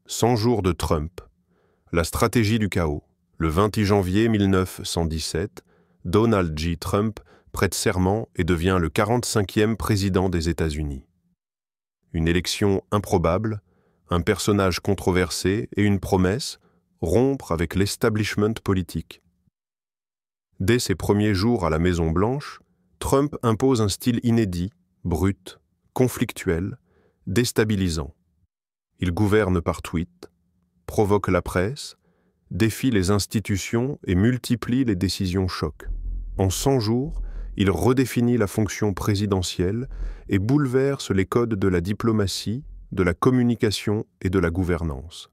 100 jours de Trump. La stratégie du chaos. Le 28 janvier 1917, Donald J. Trump prête serment et devient le 45e président des États-Unis. Une élection improbable, un personnage controversé et une promesse, rompre avec l'establishment politique. Dès ses premiers jours à la Maison-Blanche, Trump impose un style inédit, brut, conflictuel, déstabilisant. Il gouverne par tweet, provoque la presse, défie les institutions et multiplie les décisions chocs. En 100 jours, il redéfinit la fonction présidentielle et bouleverse les codes de la diplomatie, de la communication et de la gouvernance.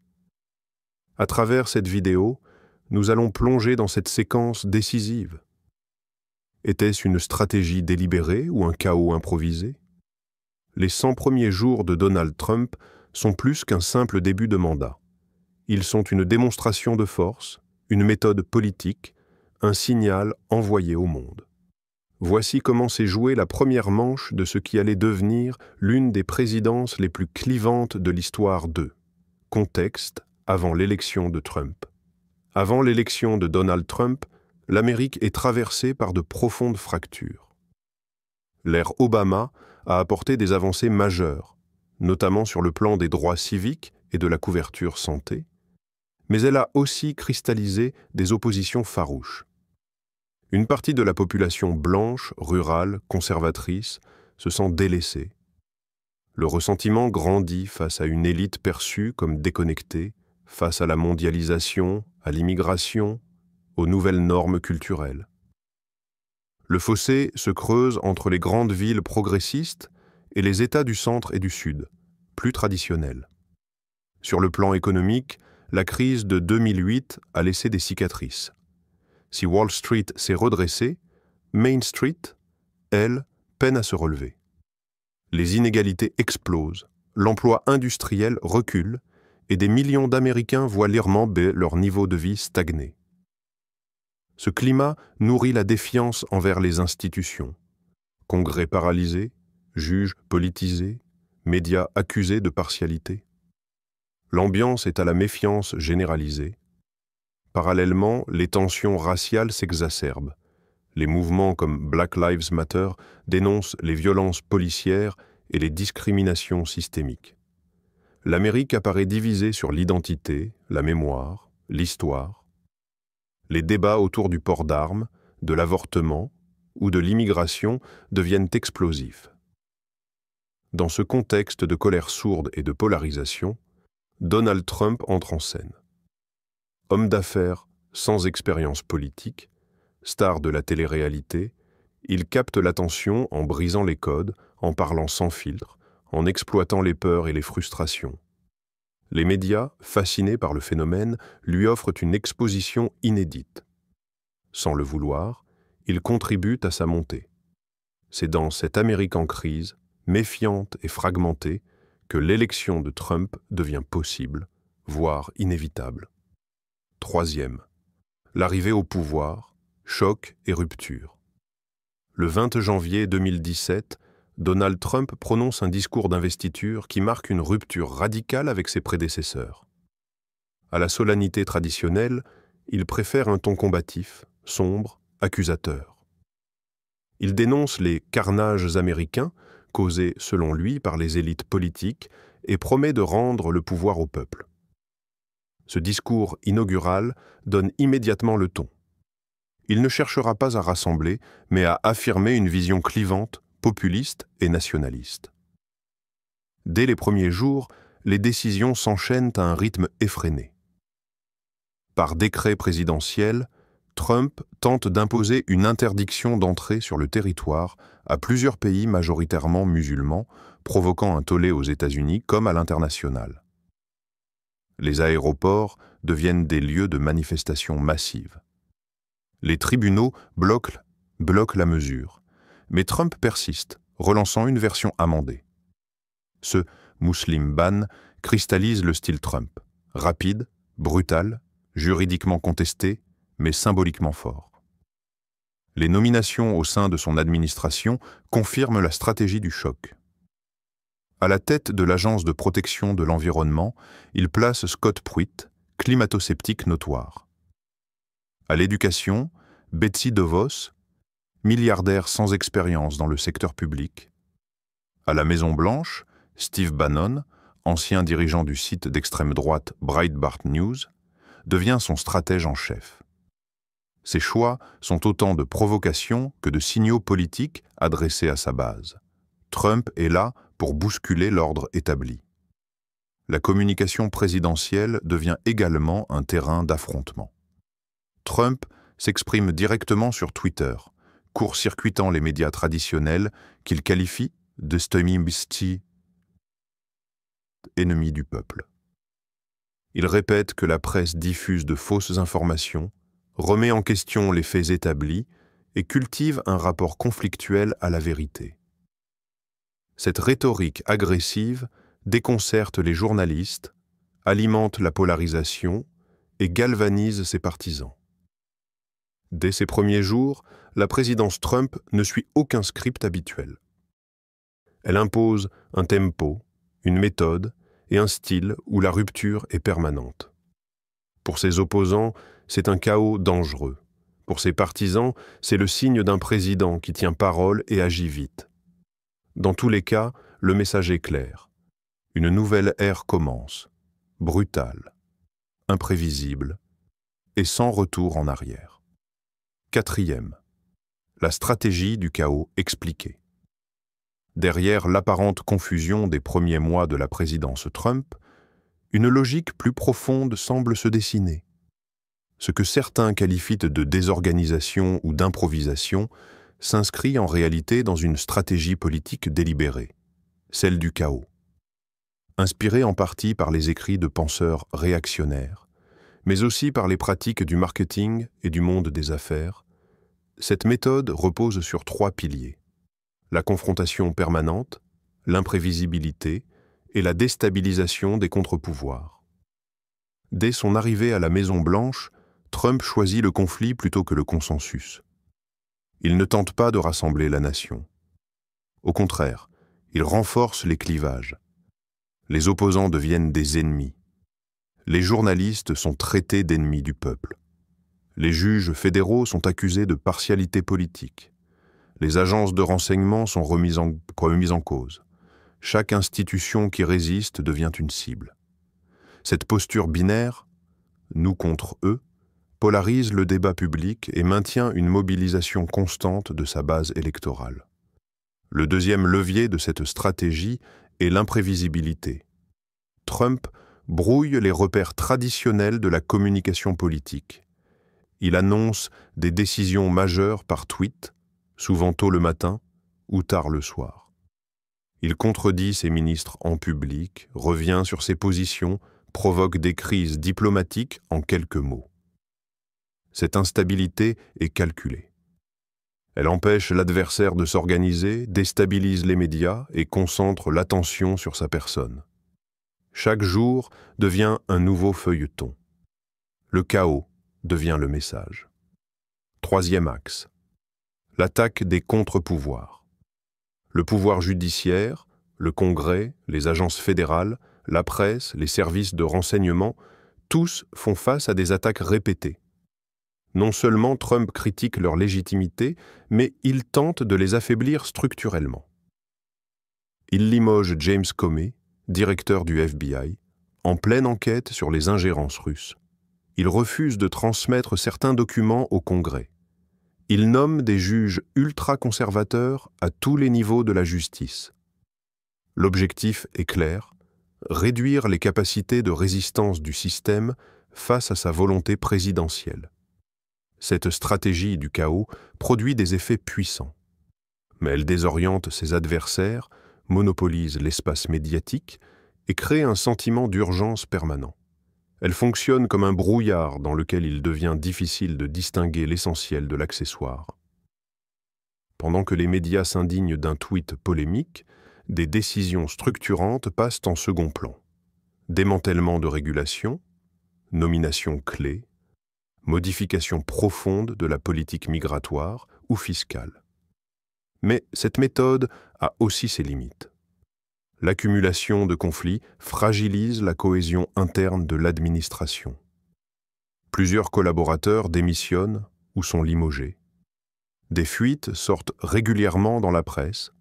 À travers cette vidéo, nous allons plonger dans cette séquence décisive. Était-ce une stratégie délibérée ou un chaos improvisé? Les 100 premiers jours de Donald Trump sont plus qu'un simple début de mandat. Ils sont une démonstration de force, une méthode politique, un signal envoyé au monde. Voici comment s'est jouée la première manche de ce qui allait devenir l'une des présidences les plus clivantes de l'histoire de. Contexte avant l'élection de Trump. Avant l'élection de Donald Trump, l'Amérique est traversée par de profondes fractures. L'ère Obama a apporté des avancées majeures, notamment sur le plan des droits civiques et de la couverture santé, mais elle a aussi cristallisé des oppositions farouches. Une partie de la population blanche, rurale, conservatrice, se sent délaissée. Le ressentiment grandit face à une élite perçue comme déconnectée, face à la mondialisation, à l'immigration, aux nouvelles normes culturelles. Le fossé se creuse entre les grandes villes progressistes et les États du centre et du sud, plus traditionnels. Sur le plan économique, la crise de 2008 a laissé des cicatrices. Si Wall Street s'est redressée, Main Street, elle, peine à se relever. Les inégalités explosent, l'emploi industriel recule et des millions d'Américains voient l'Irlande leur niveau de vie stagner. Ce climat nourrit la défiance envers les institutions. Congrès paralysés, juges politisés, médias accusés de partialité. L'ambiance est à la méfiance généralisée. Parallèlement, les tensions raciales s'exacerbent. Les mouvements comme Black Lives Matter dénoncent les violences policières et les discriminations systémiques. L'Amérique apparaît divisée sur l'identité, la mémoire, l'histoire. Les débats autour du port d'armes, de l'avortement ou de l'immigration deviennent explosifs. Dans ce contexte de colère sourde et de polarisation, Donald Trump entre en scène. Homme d'affaires sans expérience politique, star de la télé-réalité, il capte l'attention en brisant les codes, en parlant sans filtre, en exploitant les peurs et les frustrations. Les médias, fascinés par le phénomène, lui offrent une exposition inédite. Sans le vouloir, il contribue à sa montée. C'est dans cette Amérique en crise, méfiante et fragmentée, que l'élection de Trump devient possible, voire inévitable. Troisième, l'arrivée au pouvoir, choc et rupture. Le 20 janvier 2017, Donald Trump prononce un discours d'investiture qui marque une rupture radicale avec ses prédécesseurs. À la solennité traditionnelle, il préfère un ton combatif, sombre, accusateur. Il dénonce les carnages américains causés, selon lui, par les élites politiques et promet de rendre le pouvoir au peuple. Ce discours inaugural donne immédiatement le ton. Il ne cherchera pas à rassembler, mais à affirmer une vision clivante, populiste et nationaliste. Dès les premiers jours, les décisions s'enchaînent à un rythme effréné. Par décret présidentiel, Trump tente d'imposer une interdiction d'entrée sur le territoire à plusieurs pays majoritairement musulmans, provoquant un tollé aux États-Unis comme à l'international. Les aéroports deviennent des lieux de manifestations massives. Les tribunaux bloquent la mesure, mais Trump persiste, relançant une version amendée. Ce « Muslim ban » cristallise le style Trump, rapide, brutal, juridiquement contesté, mais symboliquement fort. Les nominations au sein de son administration confirment la stratégie du choc. À la tête de l'Agence de protection de l'environnement, il place Scott Pruitt, climato-sceptique notoire. À l'éducation, Betsy DeVos, milliardaire sans expérience dans le secteur public. À la Maison-Blanche, Steve Bannon, ancien dirigeant du site d'extrême droite Breitbart News, devient son stratège en chef. Ces choix sont autant de provocations que de signaux politiques adressés à sa base. Trump est là pour bousculer l'ordre établi. La communication présidentielle devient également un terrain d'affrontement. Trump s'exprime directement sur Twitter, court-circuitant les médias traditionnels qu'il qualifie d'extrémistes, ennemis du peuple. Il répète que la presse diffuse de fausses informations, remet en question les faits établis et cultive un rapport conflictuel à la vérité. Cette rhétorique agressive déconcerte les journalistes, alimente la polarisation et galvanise ses partisans. Dès ses premiers jours, la présidence Trump ne suit aucun script habituel. Elle impose un tempo, une méthode et un style où la rupture est permanente. Pour ses opposants, c'est un chaos dangereux. Pour ses partisans, c'est le signe d'un président qui tient parole et agit vite. Dans tous les cas, le message est clair. Une nouvelle ère commence, brutale, imprévisible et sans retour en arrière. Quatrième, la stratégie du chaos expliquée. Derrière l'apparente confusion des premiers mois de la présidence Trump, une logique plus profonde semble se dessiner. Ce que certains qualifient de désorganisation ou d'improvisation s'inscrit en réalité dans une stratégie politique délibérée, celle du chaos. Inspirée en partie par les écrits de penseurs réactionnaires, mais aussi par les pratiques du marketing et du monde des affaires, cette méthode repose sur 3 piliers: la confrontation permanente, l'imprévisibilité et la déstabilisation des contre-pouvoirs. Dès son arrivée à la Maison-Blanche, Trump choisit le conflit plutôt que le consensus. Il ne tente pas de rassembler la nation. Au contraire, il renforce les clivages. Les opposants deviennent des ennemis. Les journalistes sont traités d'ennemis du peuple. Les juges fédéraux sont accusés de partialité politique. Les agences de renseignement sont remises en cause. Chaque institution qui résiste devient une cible. Cette posture binaire, nous contre eux, polarise le débat public et maintient une mobilisation constante de sa base électorale. Le deuxième levier de cette stratégie est l'imprévisibilité. Trump brouille les repères traditionnels de la communication politique. Il annonce des décisions majeures par tweet, souvent tôt le matin ou tard le soir. Il contredit ses ministres en public, revient sur ses positions, provoque des crises diplomatiques en quelques mots. Cette instabilité est calculée. Elle empêche l'adversaire de s'organiser, déstabilise les médias et concentre l'attention sur sa personne. Chaque jour devient un nouveau feuilleton. Le chaos devient le message. Troisième axe, l'attaque des contre-pouvoirs. Le pouvoir judiciaire, le Congrès, les agences fédérales, la presse, les services de renseignement, tous font face à des attaques répétées. Non seulement Trump critique leur légitimité, mais il tente de les affaiblir structurellement. Il limoge James Comey, directeur du FBI, en pleine enquête sur les ingérences russes. Il refuse de transmettre certains documents au Congrès. Il nomme des juges ultra-conservateurs à tous les niveaux de la justice. L'objectif est clair, réduire les capacités de résistance du système face à sa volonté présidentielle. Cette stratégie du chaos produit des effets puissants. Mais elle désoriente ses adversaires, monopolise l'espace médiatique et crée un sentiment d'urgence permanent. Elle fonctionne comme un brouillard dans lequel il devient difficile de distinguer l'essentiel de l'accessoire. Pendant que les médias s'indignent d'un tweet polémique, des décisions structurantes passent en second plan. Démantèlement de régulation, nomination clé, modification profonde de la politique migratoire ou fiscale. Mais cette méthode a aussi ses limites. L'accumulation de conflits fragilise la cohésion interne de l'administration. Plusieurs collaborateurs démissionnent ou sont limogés. Des fuites sortent régulièrement dans la presse.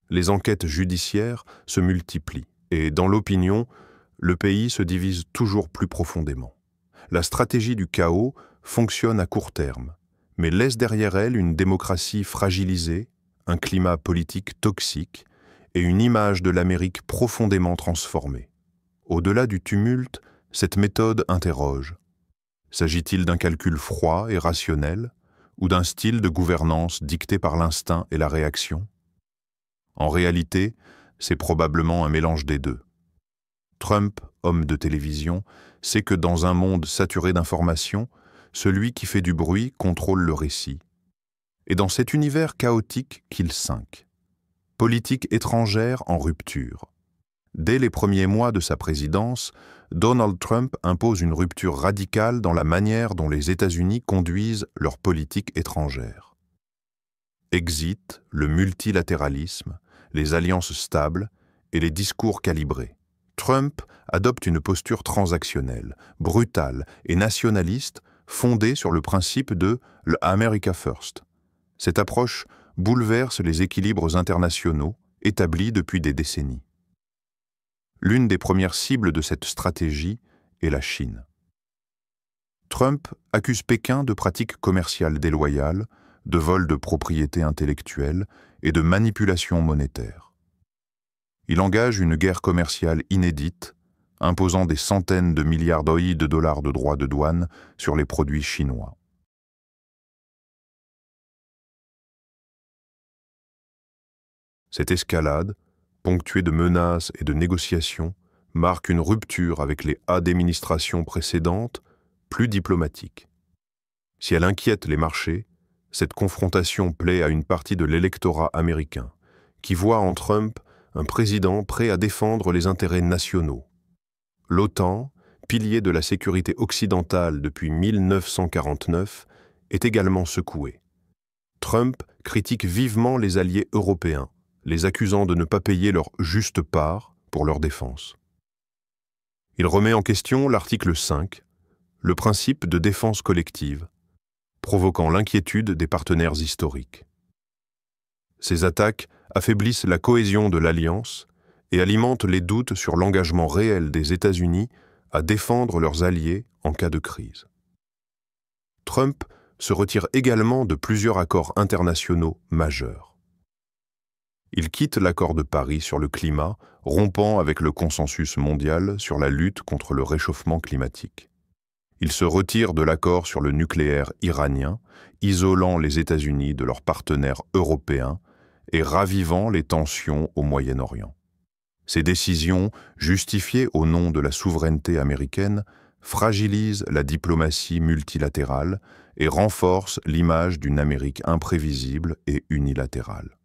Les enquêtes judiciaires se multiplient et, dans l'opinion, le pays se divise toujours plus profondément. La stratégie du chaos fonctionne à court terme, mais laisse derrière elle une démocratie fragilisée, un climat politique toxique et une image de l'Amérique profondément transformée. Au-delà du tumulte, cette méthode interroge. S'agit-il d'un calcul froid et rationnel, ou d'un style de gouvernance dicté par l'instinct et la réaction? En réalité, c'est probablement un mélange des deux. Trump, homme de télévision, sait que dans un monde saturé d'informations, celui qui fait du bruit contrôle le récit. Et dans cet univers chaotique qu'il scinde. Politique étrangère en rupture. Dès les premiers mois de sa présidence, Donald Trump impose une rupture radicale dans la manière dont les États-Unis conduisent leur politique étrangère. Exit le multilatéralisme, les alliances stables et les discours calibrés. Trump adopte une posture transactionnelle, brutale et nationaliste fondée sur le principe de l'America First. Cette approche bouleverse les équilibres internationaux établis depuis des décennies. L'une des premières cibles de cette stratégie est la Chine. Trump accuse Pékin de pratiques commerciales déloyales, de vol de propriété intellectuelle et de manipulation monétaire. Il engage une guerre commerciale inédite, imposant des centaines de milliards de dollars de droits de douane sur les produits chinois. Cette escalade, ponctuée de menaces et de négociations, marque une rupture avec les administrations précédentes, plus diplomatiques. Si elle inquiète les marchés, cette confrontation plaît à une partie de l'électorat américain, qui voit en Trump un président prêt à défendre les intérêts nationaux. L'OTAN, pilier de la sécurité occidentale depuis 1949, est également secouée. Trump critique vivement les alliés européens, les accusant de ne pas payer leur juste part pour leur défense. Il remet en question l'article 5, le principe de défense collective, provoquant l'inquiétude des partenaires historiques. Ces attaques affaiblissent la cohésion de l'Alliance et alimentent les doutes sur l'engagement réel des États-Unis à défendre leurs alliés en cas de crise. Trump se retire également de plusieurs accords internationaux majeurs. Il quitte l'accord de Paris sur le climat, rompant avec le consensus mondial sur la lutte contre le réchauffement climatique. Il se retire de l'accord sur le nucléaire iranien, isolant les États-Unis de leurs partenaires européens et ravivant les tensions au Moyen-Orient. Ces décisions, justifiées au nom de la souveraineté américaine, fragilisent la diplomatie multilatérale et renforcent l'image d'une Amérique imprévisible et unilatérale.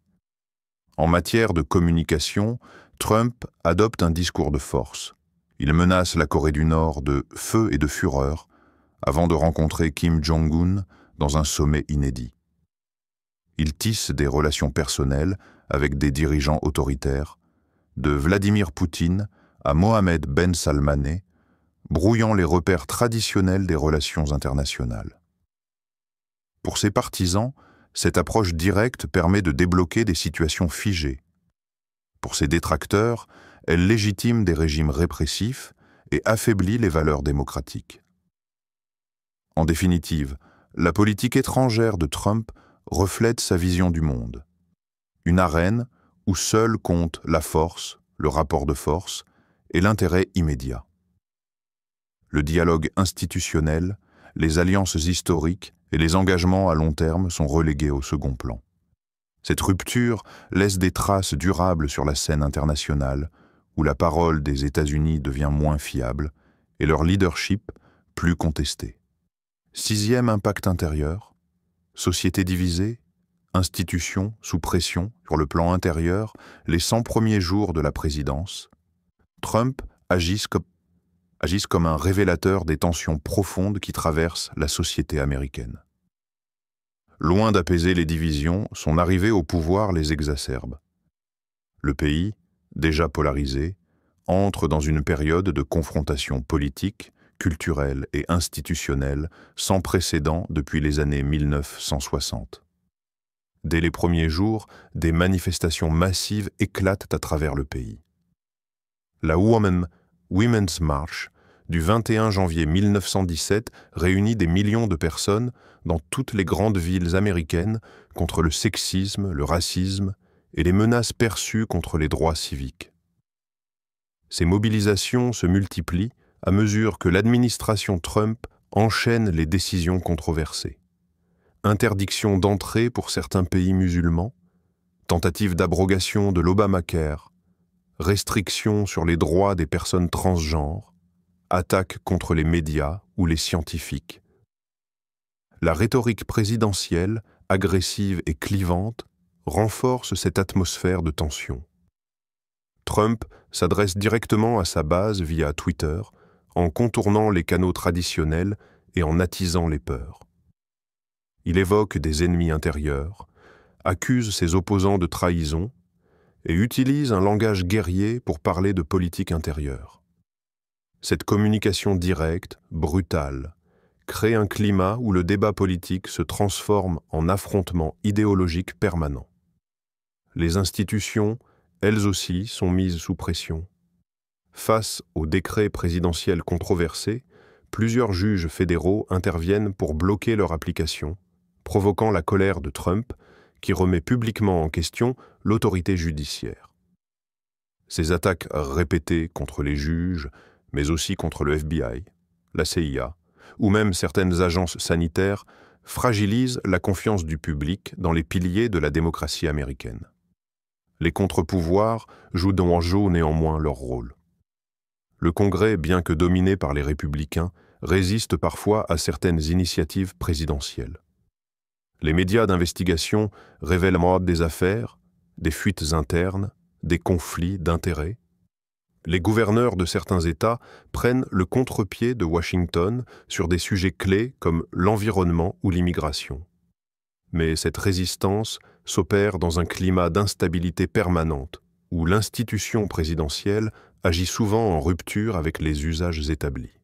En matière de communication, Trump adopte un discours de force. Il menace la Corée du Nord de feu et de fureur avant de rencontrer Kim Jong-un dans un sommet inédit. Il tisse des relations personnelles avec des dirigeants autoritaires, de Vladimir Poutine à Mohammed Ben Salmaneh, brouillant les repères traditionnels des relations internationales. Pour ses partisans, cette approche directe permet de débloquer des situations figées. Pour ses détracteurs, elle légitime des régimes répressifs et affaiblit les valeurs démocratiques. En définitive, la politique étrangère de Trump reflète sa vision du monde. Une arène où seul compte la force, le rapport de force et l'intérêt immédiat. Le dialogue institutionnel, les alliances historiques et les engagements à long terme sont relégués au second plan. Cette rupture laisse des traces durables sur la scène internationale, où la parole des États-Unis devient moins fiable et leur leadership plus contesté. Sixième impact intérieur, société divisée, institutions sous pression sur le plan intérieur les 100 premiers jours de la présidence, Trump agisse comme un révélateur des tensions profondes qui traversent la société américaine. Loin d'apaiser les divisions, son arrivée au pouvoir les exacerbe. Le pays, déjà polarisée, entre dans une période de confrontation politique, culturelle et institutionnelle sans précédent depuis les années 1960. Dès les premiers jours, des manifestations massives éclatent à travers le pays. La Women's March du 21 janvier 1917 réunit des millions de personnes dans toutes les grandes villes américaines contre le sexisme, le racisme et les menaces perçues contre les droits civiques. Ces mobilisations se multiplient à mesure que l'administration Trump enchaîne les décisions controversées. Interdiction d'entrée pour certains pays musulmans, tentative d'abrogation de l'Obamacare, restrictions sur les droits des personnes transgenres, attaques contre les médias ou les scientifiques. La rhétorique présidentielle, agressive et clivante, renforce cette atmosphère de tension. Trump s'adresse directement à sa base via Twitter, en contournant les canaux traditionnels et en attisant les peurs. Il évoque des ennemis intérieurs, accuse ses opposants de trahison et utilise un langage guerrier pour parler de politique intérieure. Cette communication directe, brutale, crée un climat où le débat politique se transforme en affrontement idéologique permanent. Les institutions, elles aussi, sont mises sous pression. Face au décret présidentiel controversé, plusieurs juges fédéraux interviennent pour bloquer leur application, provoquant la colère de Trump, qui remet publiquement en question l'autorité judiciaire. Ces attaques répétées contre les juges, mais aussi contre le FBI, la CIA, ou même certaines agences sanitaires, fragilisent la confiance du public dans les piliers de la démocratie américaine. Les contre-pouvoirs jouent néanmoins leur rôle. Le Congrès, bien que dominé par les républicains, résiste parfois à certaines initiatives présidentielles. Les médias d'investigation révèlent des affaires, des fuites internes, des conflits d'intérêts. Les gouverneurs de certains États prennent le contre-pied de Washington sur des sujets clés comme l'environnement ou l'immigration. Mais cette résistance s'opère dans un climat d'instabilité permanente, où l'institution présidentielle agit souvent en rupture avec les usages établis.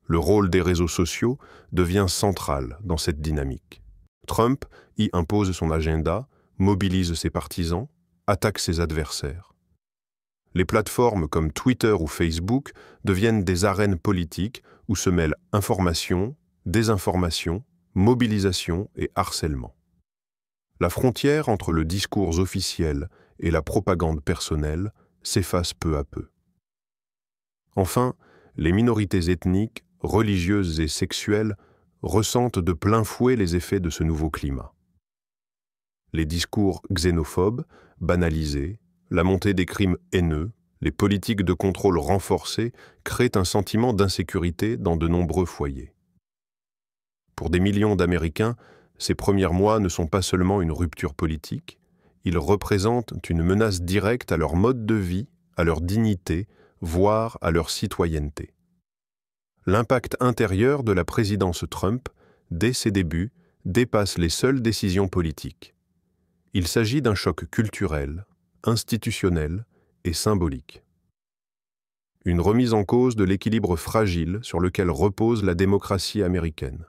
Le rôle des réseaux sociaux devient central dans cette dynamique. Trump y impose son agenda, mobilise ses partisans, attaque ses adversaires. Les plateformes comme Twitter ou Facebook deviennent des arènes politiques où se mêlent information, désinformation, mobilisation et harcèlement. La frontière entre le discours officiel et la propagande personnelle s'efface peu à peu. Enfin, les minorités ethniques, religieuses et sexuelles ressentent de plein fouet les effets de ce nouveau climat. Les discours xénophobes, banalisés, la montée des crimes haineux, les politiques de contrôle renforcées créent un sentiment d'insécurité dans de nombreux foyers. Pour des millions d'Américains, ces premiers mois ne sont pas seulement une rupture politique, ils représentent une menace directe à leur mode de vie, à leur dignité, voire à leur citoyenneté. L'impact intérieur de la présidence Trump, dès ses débuts, dépasse les seules décisions politiques. Il s'agit d'un choc culturel, institutionnel et symbolique. Une remise en cause de l'équilibre fragile sur lequel repose la démocratie américaine.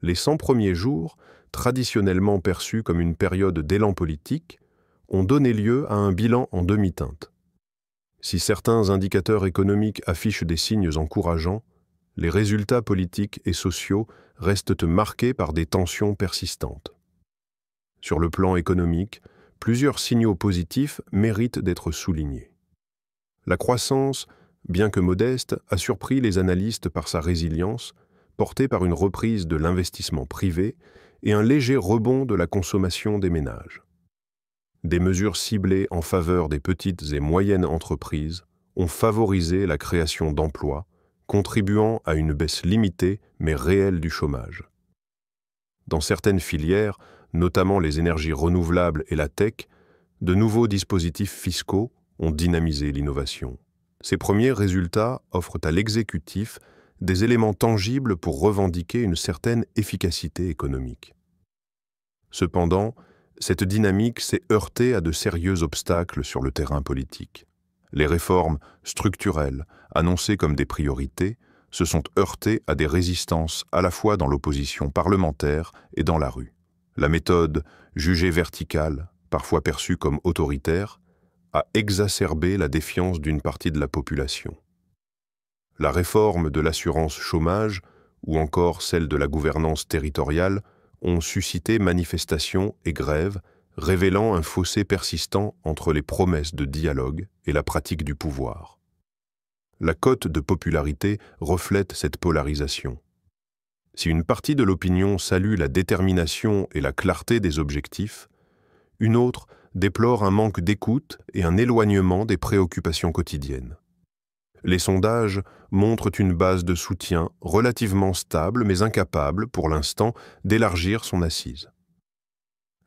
Les 100 premiers jours, traditionnellement perçus comme une période d'élan politique, ont donné lieu à un bilan en demi-teinte. Si certains indicateurs économiques affichent des signes encourageants, les résultats politiques et sociaux restent marqués par des tensions persistantes. Sur le plan économique, plusieurs signaux positifs méritent d'être soulignés. La croissance, bien que modeste, a surpris les analystes par sa résilience, portée par une reprise de l'investissement privé et un léger rebond de la consommation des ménages. Des mesures ciblées en faveur des petites et moyennes entreprises ont favorisé la création d'emplois, contribuant à une baisse limitée mais réelle du chômage. Dans certaines filières, notamment les énergies renouvelables et la tech, de nouveaux dispositifs fiscaux ont dynamisé l'innovation. Ces premiers résultats offrent à l'exécutif des éléments tangibles pour revendiquer une certaine efficacité économique. Cependant, Cette dynamique s'est heurtée à de sérieux obstacles sur le terrain politique. Les réformes structurelles, annoncées comme des priorités, se sont heurtées à des résistances à la fois dans l'opposition parlementaire et dans la rue. La méthode, jugée verticale, parfois perçue comme autoritaire, a exacerbé la défiance d'une partie de la population. La réforme de l'assurance chômage ou encore celle de la gouvernance territoriale ont suscité manifestations et grèves, révélant un fossé persistant entre les promesses de dialogue et la pratique du pouvoir. La cote de popularité reflète cette polarisation. Si une partie de l'opinion salue la détermination et la clarté des objectifs, une autre déplore un manque d'écoute et un éloignement des préoccupations quotidiennes. Les sondages montrent une base de soutien relativement stable mais incapable, pour l'instant, d'élargir son assise.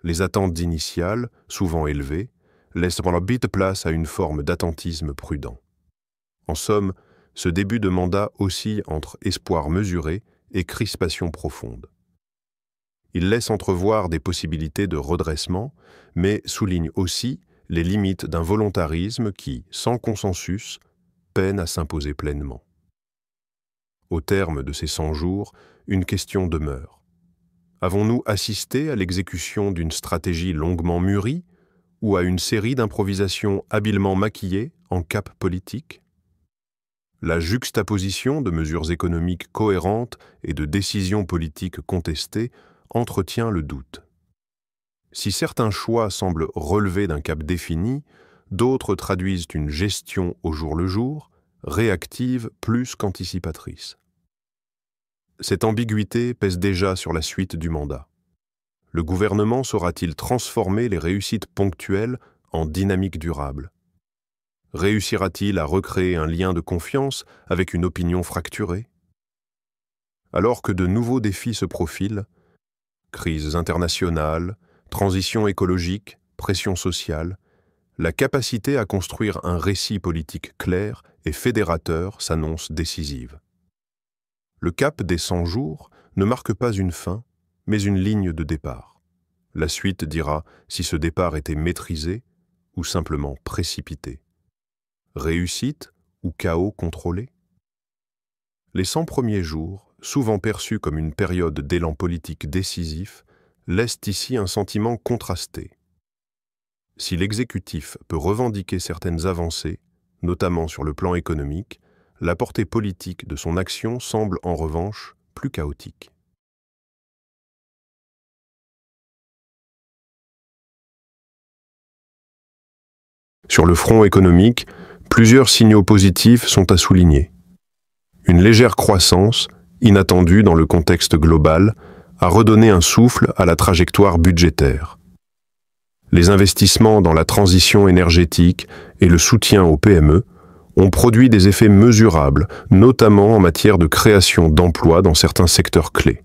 Les attentes initiales, souvent élevées, laissent vite place à une forme d'attentisme prudent. En somme, ce début de mandat oscille entre espoir mesuré et crispation profonde. Il laisse entrevoir des possibilités de redressement, mais souligne aussi les limites d'un volontarisme qui, sans consensus, peine à s'imposer pleinement. Au terme de ces 100 jours, une question demeure. Avons-nous assisté à l'exécution d'une stratégie longuement mûrie ou à une série d'improvisations habilement maquillées en cap politique? La juxtaposition de mesures économiques cohérentes et de décisions politiques contestées entretient le doute. Si certains choix semblent relever d'un cap défini, d'autres traduisent une gestion au jour le jour, réactive plus qu'anticipatrice. Cette ambiguïté pèse déjà sur la suite du mandat. Le gouvernement saura-t-il transformer les réussites ponctuelles en dynamique durable? Réussira-t-il à recréer un lien de confiance avec une opinion fracturée? Alors que de nouveaux défis se profilent, crises internationales, transition écologique, pression sociale, la capacité à construire un récit politique clair et fédérateur s'annonce décisive. Le cap des 100 jours ne marque pas une fin, mais une ligne de départ. La suite dira si ce départ était maîtrisé ou simplement précipité. Réussite ou chaos contrôlé? Les 100 premiers jours, souvent perçus comme une période d'élan politique décisif, laissent ici un sentiment contrasté. Si l'exécutif peut revendiquer certaines avancées, notamment sur le plan économique, la portée politique de son action semble en revanche plus chaotique. Sur le front économique, plusieurs signaux positifs sont à souligner. Une légère croissance, inattendue dans le contexte global, a redonné un souffle à la trajectoire budgétaire. Les investissements dans la transition énergétique et le soutien aux PME ont produit des effets mesurables, notamment en matière de création d'emplois dans certains secteurs clés.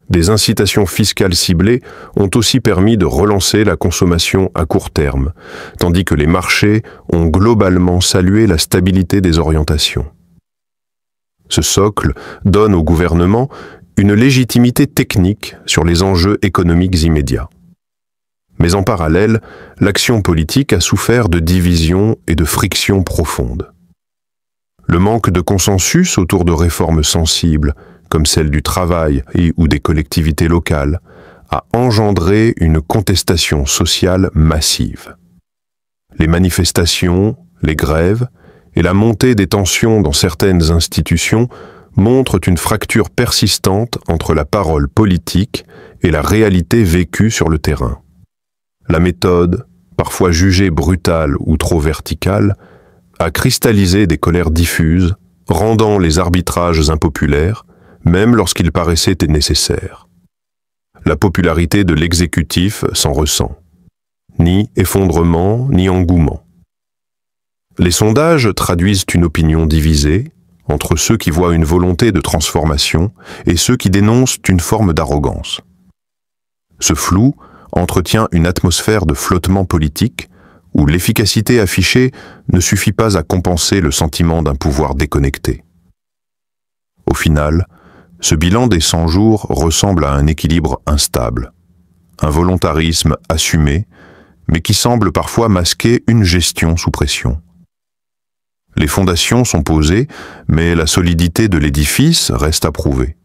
Des incitations fiscales ciblées ont aussi permis de relancer la consommation à court terme, tandis que les marchés ont globalement salué la stabilité des orientations. Ce socle donne au gouvernement une légitimité technique sur les enjeux économiques immédiats. Mais en parallèle, l'action politique a souffert de divisions et de frictions profondes. Le manque de consensus autour de réformes sensibles, comme celle du travail ou des collectivités locales, a engendré une contestation sociale massive. Les manifestations, les grèves et la montée des tensions dans certaines institutions montrent une fracture persistante entre la parole politique et la réalité vécue sur le terrain. La méthode, parfois jugée brutale ou trop verticale, a cristallisé des colères diffuses, rendant les arbitrages impopulaires, même lorsqu'ils paraissaient nécessaires. La popularité de l'exécutif s'en ressent. Ni effondrement, ni engouement. Les sondages traduisent une opinion divisée entre ceux qui voient une volonté de transformation et ceux qui dénoncent une forme d'arrogance. Ce flou entretient une atmosphère de flottement politique où l'efficacité affichée ne suffit pas à compenser le sentiment d'un pouvoir déconnecté. Au final, ce bilan des 100 jours ressemble à un équilibre instable. un volontarisme assumé, mais qui semble parfois masquer une gestion sous pression. Les fondations sont posées, mais la solidité de l'édifice reste à prouver.